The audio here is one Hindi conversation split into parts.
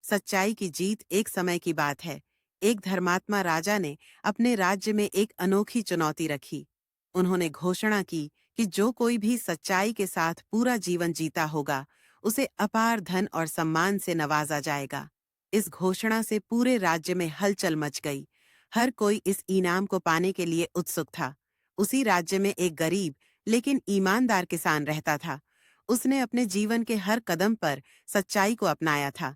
सच्चाई की जीत एक समय की बात है। एक धर्मात्मा राजा ने अपने राज्य में एक अनोखी चुनौती रखी। उन्होंने घोषणा की कि जो कोई भी सच्चाई के साथ पूरा जीवन जीता होगा, उसे अपार धन और सम्मान से नवाजा जाएगा। इस घोषणा से पूरे राज्य में हलचल मच गई। हर कोई इस इनाम को पाने के लिए उत्सुक था। उसी राज्य में एक गरीब लेकिन ईमानदार किसान रहता था। उसने अपने जीवन के हर कदम पर सच्चाई को अपनाया था।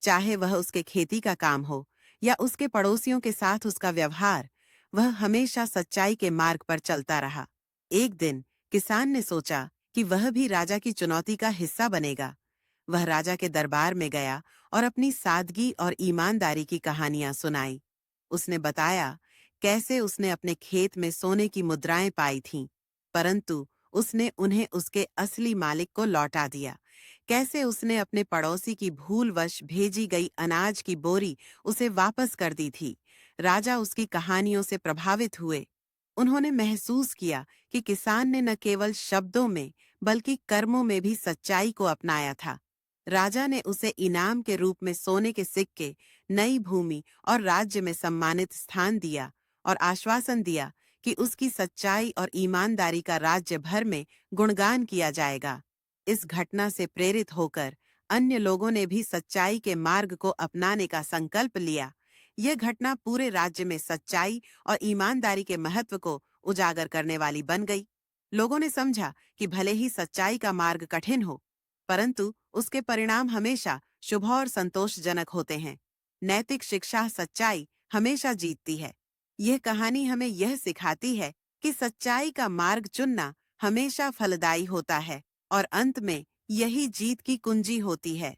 चाहे वह उसके खेती का काम हो या उसके पड़ोसियों के साथ उसका व्यवहार, वह हमेशा सच्चाई के मार्ग पर चलता रहा। एक दिन किसान ने सोचा कि वह भी राजा की चुनौती का हिस्सा बनेगा। वह राजा के दरबार में गया और अपनी सादगी और ईमानदारी की कहानियां सुनाई। उसने बताया कैसे उसने अपने खेत में सोने की मुद्राएं पाई थीं, परंतु उसने उन्हें उसके असली मालिक को लौटा दिया। कैसे उसने अपने पड़ोसी की भूलवश भेजी गई अनाज की बोरी उसे वापस कर दी थी। राजा उसकी कहानियों से प्रभावित हुए। उन्होंने महसूस किया कि किसान ने न केवल शब्दों में बल्कि कर्मों में भी सच्चाई को अपनाया था। राजा ने उसे इनाम के रूप में सोने के सिक्के, नई भूमि और राज्य में सम्मानित स्थान दिया और आश्वासन दिया कि उसकी सच्चाई और ईमानदारी का राज्य भर में गुणगान किया जाएगा। इस घटना से प्रेरित होकर अन्य लोगों ने भी सच्चाई के मार्ग को अपनाने का संकल्प लिया। यह घटना पूरे राज्य में सच्चाई और ईमानदारी के महत्व को उजागर करने वाली बन गई। लोगों ने समझा कि भले ही सच्चाई का मार्ग कठिन हो, परंतु उसके परिणाम हमेशा शुभ और संतोषजनक होते हैं। नैतिक शिक्षा सच्चाई हमेशा जीतती है। यह कहानी हमें यह सिखाती है कि सच्चाई का मार्ग चुनना हमेशा फलदायी होता है और अंत में यही जीत की कुंजी होती है।